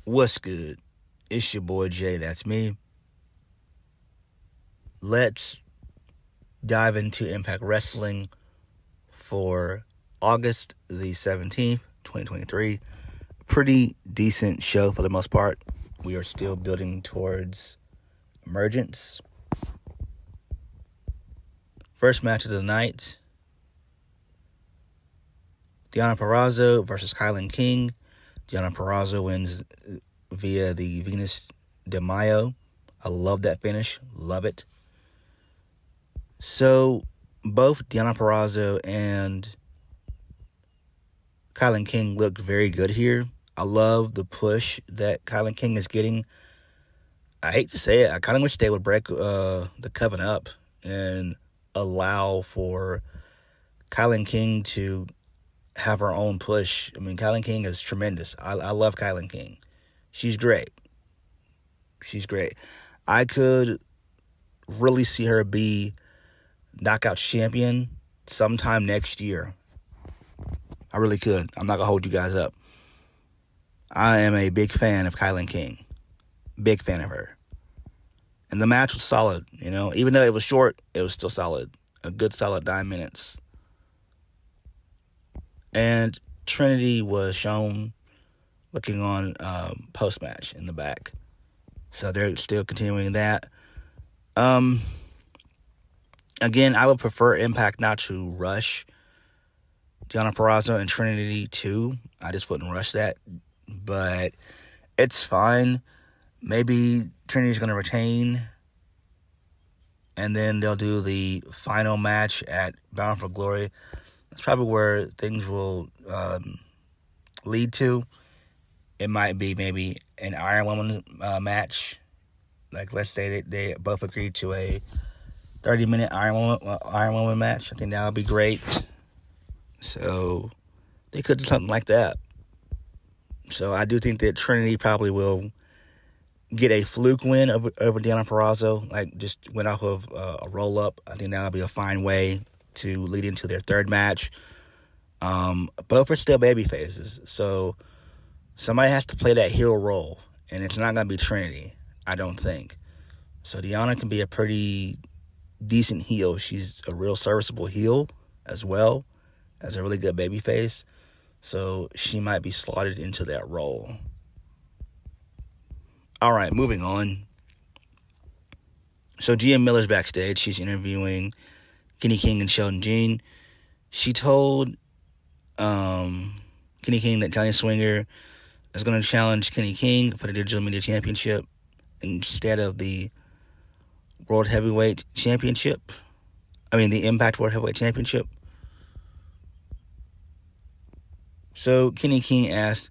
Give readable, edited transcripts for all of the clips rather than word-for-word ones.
What's good? It's your boy Jay, that's me. Let's dive into Impact Wrestling for August the 17th, 2023. Pretty decent show for the most part. We are still building towards Emergence. First match of the night, Deonna Purrazzo versus Kilynn King. Deonna Purrazzo wins via the Venus de Mayo. I love that finish. Love it. So, both Deonna Purrazzo and Kilynn King look very good here. I love the push that Kilynn King is getting. I hate to say it. I kind of wish they would break the coven up and allow for Kilynn King to have her own push. I mean, Kilynn King is tremendous. I love Kilynn King. She's great. She's great. I could really see her be knockout champion sometime next year. I really could. I'm not going to hold you guys up. I am a big fan of Kilynn King. Big fan of her. And the match was solid, you know. Even though it was short, it was still solid. A good solid 9 minutes. And Trinity was shown looking on post-match in the back. So they're still continuing that. Again, I would prefer Impact not to rush Deonna Purrazzo and Trinity too. I just wouldn't rush that. But it's fine. Maybe Trinity's going to retain. And then they'll do the final match at Bound for Glory. That's probably where things will lead to. It might be maybe an Iron Woman match. Like, let's say they both agreed to a 30-minute Iron Woman match. I think that would be great. So, they could do something like that. So, I do think that Trinity probably will get a fluke win over Deonna Purrazzo. Like, just went off of a roll-up. I think that would be a fine way to lead into their third match. Both are still baby faces, so somebody has to play that heel role, and it's not going to be Trinity, I don't think. So Deonna can be a pretty decent heel. She's a real serviceable heel as well as a really good baby face, so she might be slotted into that role. All right, moving on. So Gia Miller's backstage. She's interviewing Kenny King and Sheldon Jean. She told Kenny King that Johnny Swinger is going to challenge Kenny King for the Digital Media Championship instead of the World Heavyweight Championship. I mean, the Impact World Heavyweight Championship. So Kenny King asked,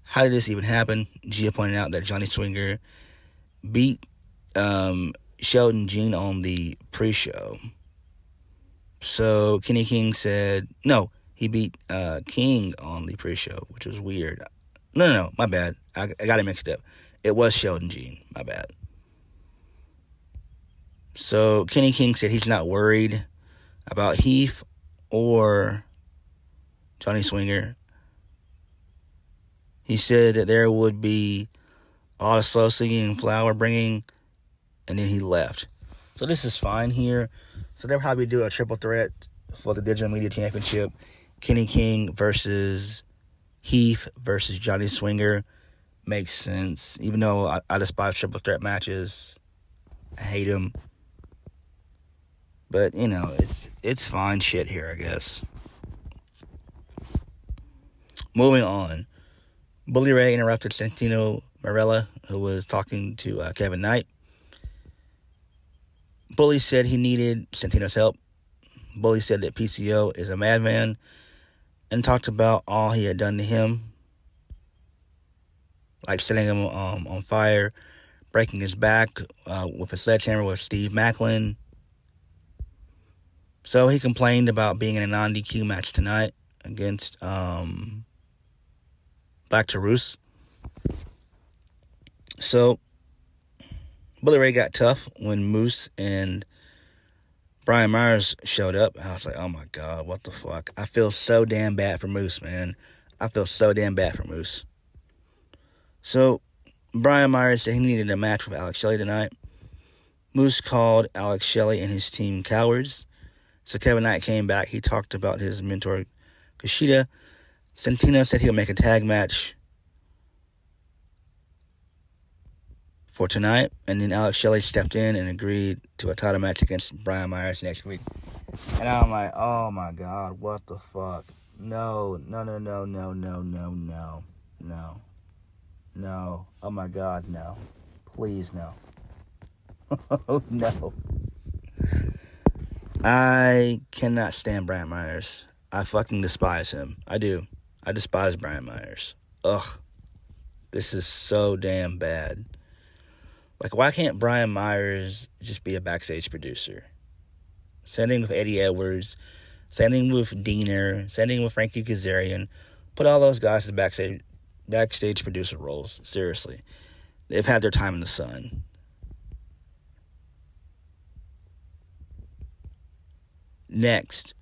how did this even happen? Gia pointed out that Johnny Swinger beat Sheldon Jean on the pre-show. So Kenny King said, no, he beat King on the pre-show, which was weird. No, my bad. I got it mixed up. It was Sheldon Jean, my bad. So Kenny King said he's not worried about Heath or Johnny Swinger. He said that there would be a lot of slow singing and flower bringing, and then he left. So this is fine here. So they'll probably do a triple threat for the Digital Media Championship. Kenny King versus Heath versus Johnny Swinger. Makes sense. Even though I despise triple threat matches. I hate them. But, you know, it's fine shit here, I guess. Moving on. Bully Ray interrupted Santino Marella, who was talking to Kevin Knight. Bully said he needed Santino's help. Bully said that PCO is a madman and talked about all he had done to him, like setting him on fire, breaking his back with a sledgehammer with Steve Macklin. So he complained about being in a non-DQ match tonight against Black Taurus. So Bully Ray got tough when Moose and Brian Myers showed up. I was like, oh my God, what the fuck? I feel so damn bad for Moose, man. I feel so damn bad for Moose. So Brian Myers said he needed a match with Alex Shelley tonight. Moose called Alex Shelley and his team cowards. So Kevin Knight came back. He talked about his mentor, Kushida. Santino said he'll make a tag match for tonight. And then Alex Shelley stepped in and agreed to a title match against Brian Myers next week. And I'm like, oh my God, what the fuck? No. Oh my God, no. Please, no. No. I cannot stand Brian Myers. I fucking despise him. I do. I despise Brian Myers. Ugh. This is so damn bad. Like, why can't Brian Myers just be a backstage producer? Sending with Eddie Edwards, sending with Diener, sending with Frankie Kazarian. Put all those guys to backstage producer roles. Seriously. They've had their time in the sun. Next,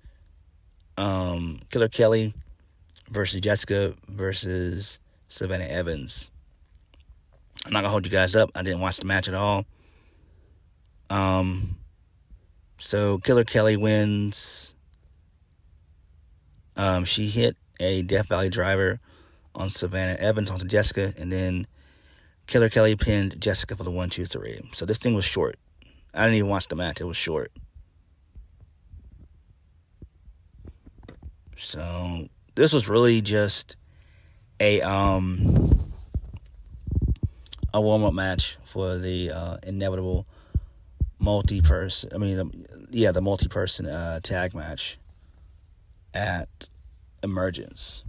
Killer Kelly versus Jessica versus Savannah Evans. I'm not going to hold you guys up. I didn't watch the match at all. So Killer Kelly wins. She hit a Death Valley driver on Savannah Evans onto Jessica, and then Killer Kelly pinned Jessica for the 1-2-3. So this thing was short. I didn't even watch the match. It was short. So this was really just a warm-up match for the inevitable multi-person tag match at Emergence.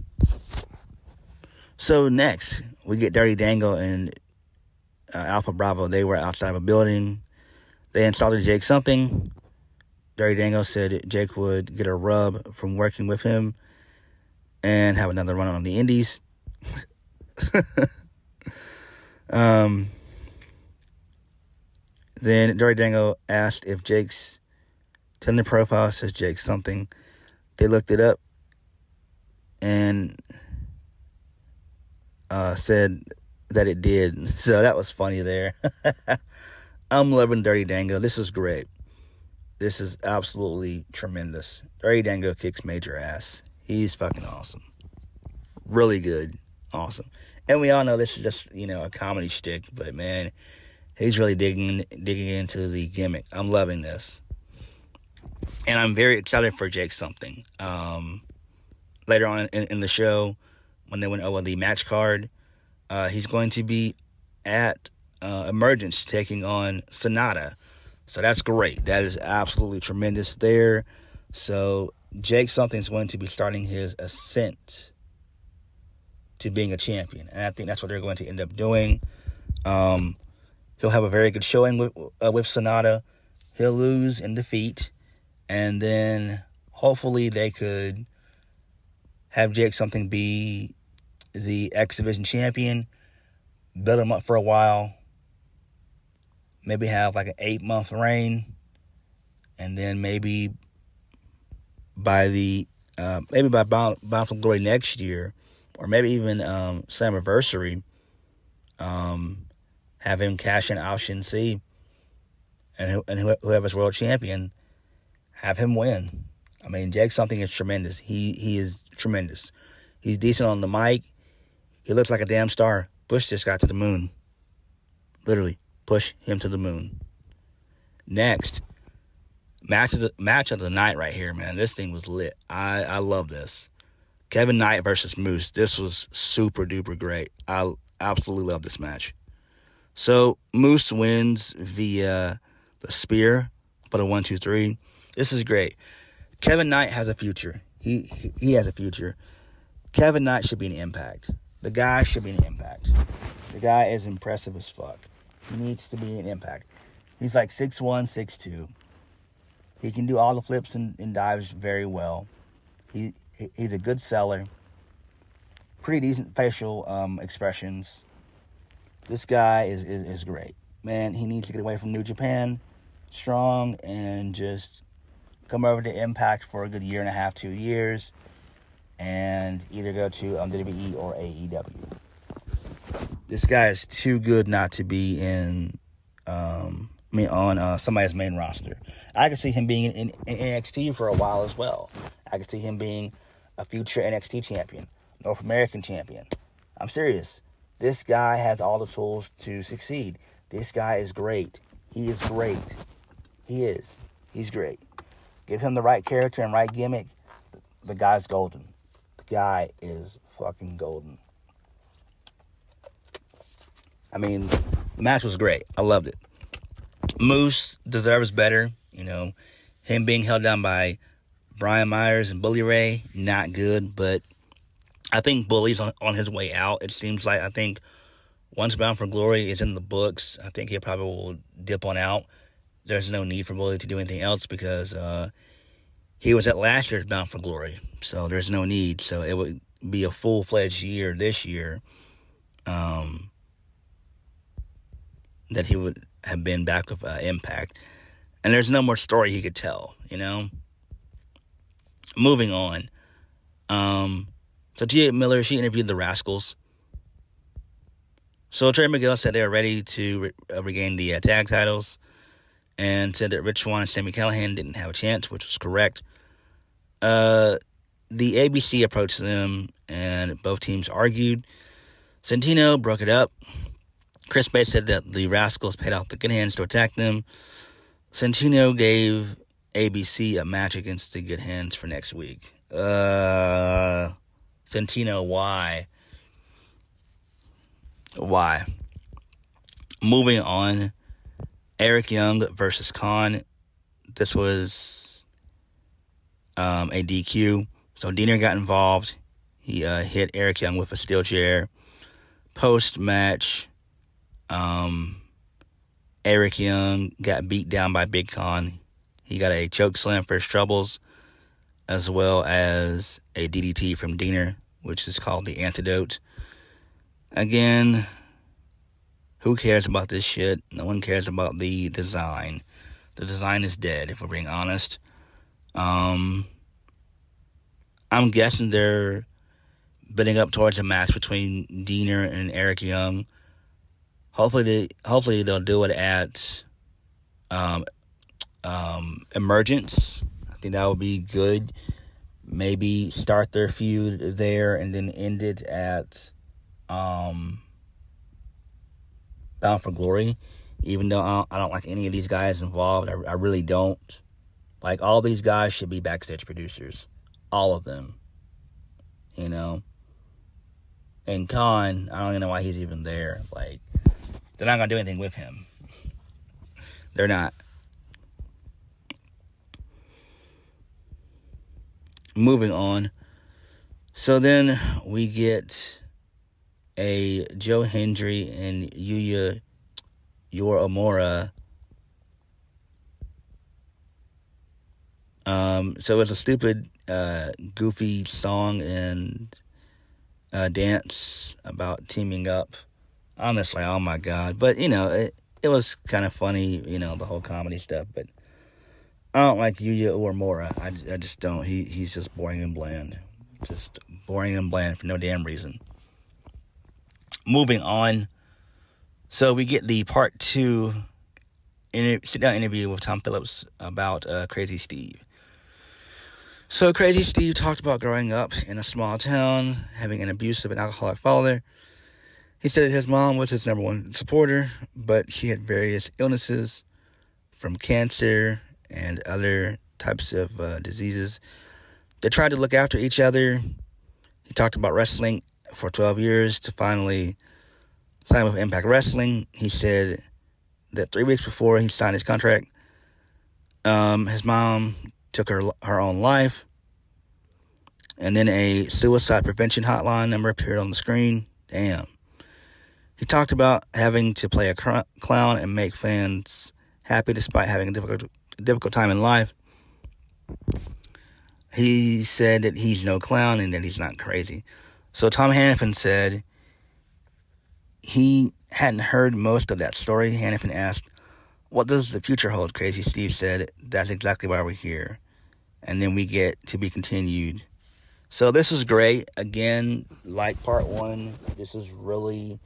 So next, we get Dirty Dango and Alpha Bravo. They were outside of a building. They insulted Jake something. Dirty Dango said Jake would get a rub from working with him and have another run on the indies. Then Dirty Dango asked if Jake's Tinder profile says Jake something. They looked it up and said that it did. So that was funny there. I'm loving Dirty Dango. This is great. This is absolutely tremendous. Dirty Dango kicks major ass. He's fucking awesome. Really good. Awesome. And we all know this is just, a comedy shtick, but man, he's really digging into the gimmick. I'm loving this. And I'm very excited for Jake something. Later on in the show, when they went over the match card, he's going to be at Emergence taking on Sonata. So that's great. That is absolutely tremendous there. So Jake something's going to be starting his ascent to being a champion. And I think that's what they're going to end up doing. He'll have a very good showing with Sonata. He'll lose in defeat. And then hopefully they could have Jake something be the X Division champion, build him up for a while, maybe have like an 8-month reign, and then maybe by Bound for Glory next year, or maybe even Slammiversary, have him cash in Option C, and whoever's world champion, have him win. I mean, Jake something is tremendous. He is tremendous. He's decent on the mic. He looks like a damn star. Push this guy to the moon. Literally, push him to the moon. Next, match of the night right here, man. This thing was lit. I love this. Kevin Knight versus Moose. This was super duper great. I absolutely love this match. So Moose wins via the spear for the 1-2-3. This is great. Kevin Knight has a future. He has a future. Kevin Knight should be an Impact. The guy should be an Impact. The guy is impressive as fuck. He needs to be an Impact. He's like 6'1", 6'2". He can do all the flips and dives very well. He's a good seller. Pretty decent facial expressions. This guy is great. Man, he needs to get away from New Japan strong and just come over to Impact for a good 1.5 to 2 years and either go to WWE or AEW. This guy is too good not to be on somebody's main roster. I could see him being in NXT for a while as well. I could see him being a future NXT champion, North American champion. I'm serious. This guy has all the tools to succeed. This guy is great. He is great. He is. He's great. Give him the right character and right gimmick. The guy's golden. The guy is fucking golden. I mean, the match was great. I loved it. Moose deserves better. You know, him being held down by Brian Myers and Bully Ray, not good. But I think Bully's on his way out. It seems like, I think once Bound for Glory is in the books, I think he probably will dip on out. There's no need for Bully to do anything else because he was at last year's Bound for Glory. So there's no need. So it would be a full-fledged year this year. That he would have been back with Impact. And there's no more story he could tell, you know? Moving on. So Gia Miller, she interviewed the Rascalz. So Trey Miguel said they were ready to regain the tag titles. And said that Rich Swann and Sami Callihan didn't have a chance, which was correct. The ABC approached them, and both teams argued. Santino broke it up. Chris Bay said that the Rascalz paid off the Good Hands to attack them. Santino gave ABC a match against the Good Hands for next week. Santino, why? Why? Moving on. Eric Young versus Khan. This was a DQ. So Diener got involved. He hit Eric Young with a steel chair. Post-match, Eric Young got beat down by Big Con. He got a choke slam for his troubles, as well as a DDT from Diener, which is called the Antidote. Again, who cares about this shit? No one cares about the design. The design is dead, if we're being honest. I'm guessing they're building up towards a match between Diener and Eric Young. Hopefully they'll do it at Emergence. I think that would be good. Maybe start their feud there and then end it at Bound for Glory. Even though I don't like any of these guys involved. I really don't. Like, all these guys should be backstage producers. All of them. You know? And Khan, I don't even know why he's even there. Like, they're not going to do anything with him. They're not. Moving on. So then we get a Joe Hendry and Yuya Uemura. So it was a stupid, goofy song and dance about teaming up. Honestly, oh my God. But, you know, it was kind of funny, you know, the whole comedy stuff. But I don't like Yuya Uemura. I just don't. He's just boring and bland. Just boring and bland for no damn reason. Moving on. So we get the part 2 sit-down interview with Tom Phillips about Crazy Steve. So Crazy Steve talked about growing up in a small town, having an abusive and alcoholic father. He said his mom was his number one supporter, but she had various illnesses, from cancer and other types of diseases. They tried to look after each other. He talked about wrestling for 12 years to finally sign with Impact Wrestling. He said that 3 weeks before he signed his contract, his mom took her own life. And then a suicide prevention hotline number appeared on the screen. Damn. He talked about having to play a clown and make fans happy despite having a difficult time in life. He said that he's no clown and that he's not crazy. So Tom Hannafin said he hadn't heard most of that story. Hannafin asked, "What does the future hold?" Crazy Steve said, "That's exactly why we're here." And then we get to be continued. So this is great. Again, like part 1, this is really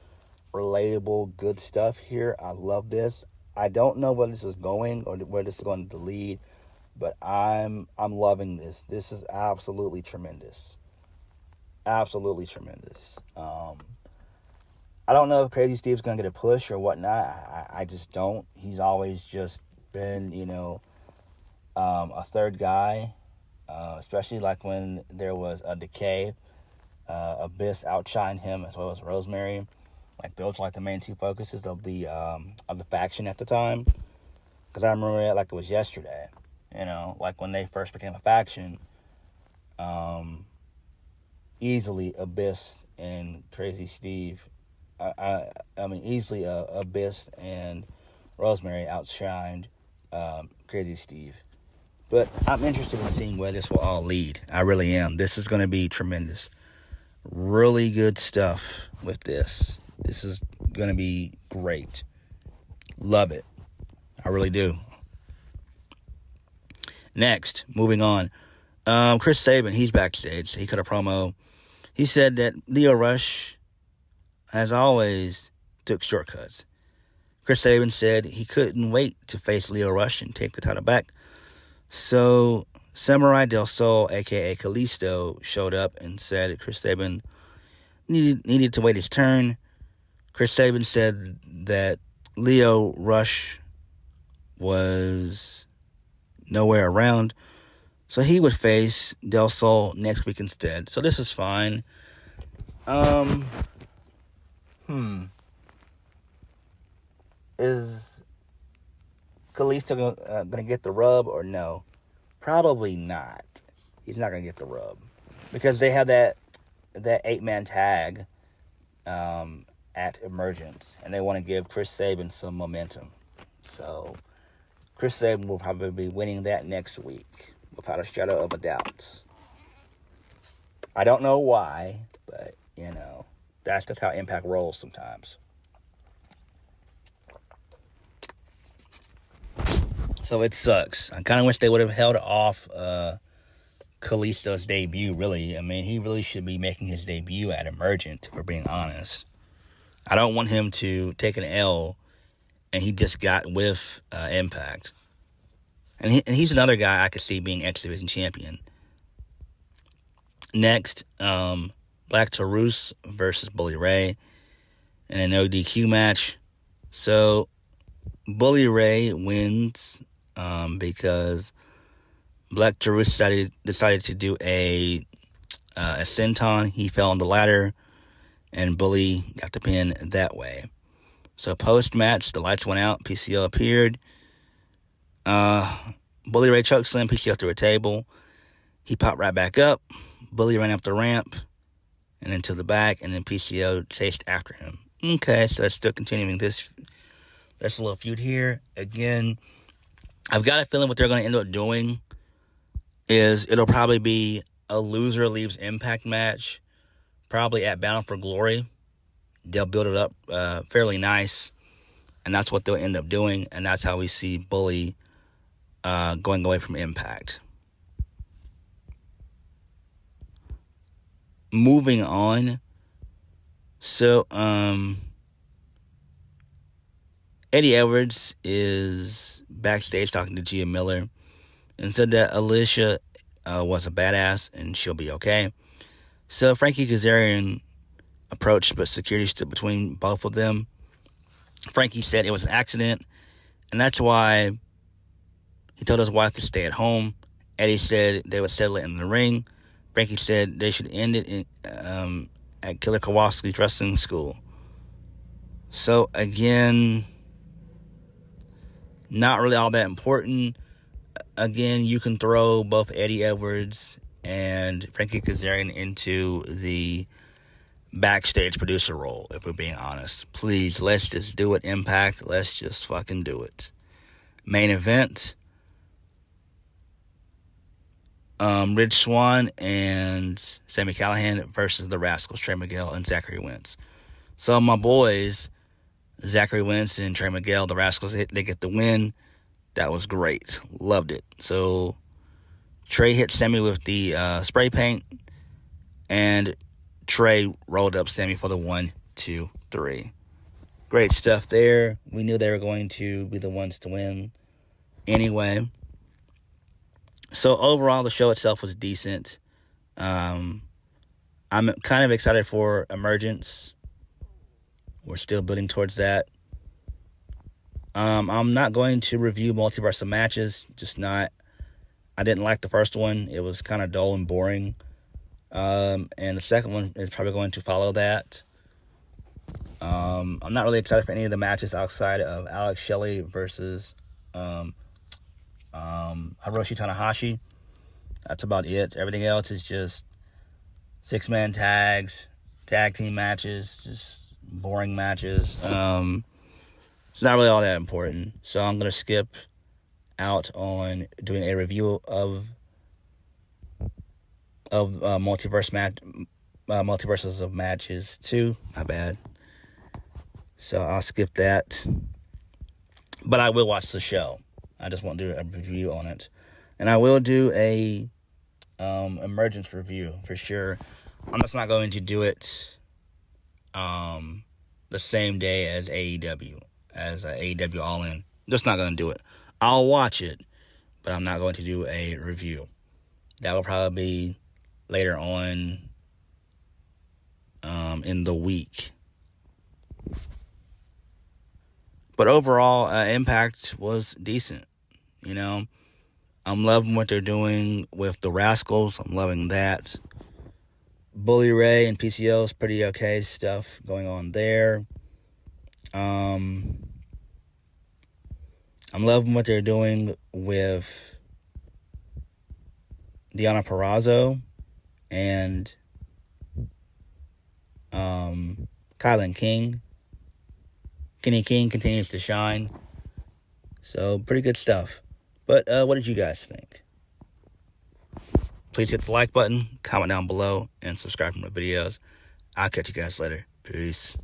relatable, good stuff here. I love this. I don't know where this is going or where this is going to lead, but I'm loving this. This is absolutely tremendous. Absolutely tremendous. I don't know if Crazy Steve's going to get a push or whatnot. I just don't. He's always just been, a third guy, especially like when there was a Decay. Abyss outshined him as well as Rosemary. Like those were like the main two focuses of the faction at the time. Because I remember it like it was yesterday. Like when they first became a faction. Easily Abyss and Crazy Steve. I mean easily Abyss and Rosemary outshined Crazy Steve. But I'm interested in seeing where this will all lead. I really am. This is going to be tremendous. Really good stuff with this. This is going to be great. Love it. I really do. Next, moving on. Chris Sabin, he's backstage. He cut a promo. He said that Lio Rush, as always, took shortcuts. Chris Sabin said he couldn't wait to face Lio Rush and take the title back. So Samurai Del Sol, a.k.a. Kalisto, showed up and said Chris Sabin needed to wait his turn. Chris Sabin said that Lio Rush was nowhere around, so he would face Del Sol next week instead. So this is fine. Is Kalisto going to get the rub or no? Probably not. He's not going to get the rub. Because they have that 8-man tag at Emergence. And they want to give Chris Sabin some momentum. So, Chris Sabin will probably be winning that next week. Without a shadow of a doubt. I don't know why. But, that's just how Impact rolls sometimes. So it sucks. I kind of wish they would have held off Kalisto's debut, really. I mean, he really should be making his debut at Emergent, if we're being honest. I don't want him to take an L, and he just got with Impact. And he's another guy I could see being X Division champion. Next, Black Taurus versus Bully Ray in an ODQ match. So, Bully Ray wins because Black Taurus decided to do a senton. He fell on the ladder, and Bully got the pin that way. So post-match, the lights went out. PCO appeared. Bully Ray chokeslammed PCO through a table. He popped right back up. Bully ran up the ramp and into the back, and then PCO chased after him. Okay, so that's still continuing this little feud here. Again, I've got a feeling what they're going to end up doing is it'll probably be a loser leaves Impact match, probably at Bound for Glory. They'll build it up fairly nice, and that's what they'll end up doing, and that's how we see Bully going away from Impact. Moving on. So, Eddie Edwards is backstage talking to Gia Miller and said that Alicia was a badass and she'll be okay. So Frankie Kazarian approached, but security stood between both of them. Frankie said it was an accident, and that's why he told his wife to stay at home. Eddie said they would settle it in the ring. Frankie said they should end it at Killer Kowalski's wrestling school. So again, not really all that important. Again, you can throw both Eddie Edwards and Frankie Kazarian into the backstage producer role, if we're being honest. Please, let's just do it, Impact. Let's just fucking do it. Main event. Rich Swann and Sami Callihan versus the Rascalz, Trey Miguel and Zachary Wentz. So my boys, Zachary Wentz and Trey Miguel, the Rascalz, they get the win. That was great. Loved it. So Trey hit Sami with the spray paint, and Trey rolled up Sami for the 1, 2, 3. Great stuff there. We knew they were going to be the ones to win anyway. So overall, the show itself was decent. I'm kind of excited for Emergence. We're still building towards that. I'm not going to review Multiverse of Matches. Just not. I didn't like the first one. It was kind of dull and boring. And the second one is probably going to follow that. I'm not really excited for any of the matches outside of Alex Shelley versus Hiroshi Tanahashi. That's about it. Everything else is just 6-man tags, tag team matches, just boring matches. It's not really all that important. So I'm going to skip out on doing a review of Multiverses of Matches 2. My bad. So I'll skip that. But I will watch the show. I just won't do a review on it. And I will do a Emergence review for sure. I'm just not going to do it the same day as AEW, as AEW All In. Just not going to do it. I'll watch it, but I'm not going to do a review. That will probably be later on in the week. But overall, Impact was decent. You know, I'm loving what they're doing with the Rascalz. I'm loving that. Bully Ray and PCO is pretty okay stuff going on there. I'm loving what they're doing with Deonna Purrazzo and Kilynn King. Kilynn King continues to shine. So, pretty good stuff. But what did you guys think? Please hit the like button, comment down below, and subscribe to my videos. I'll catch you guys later. Peace.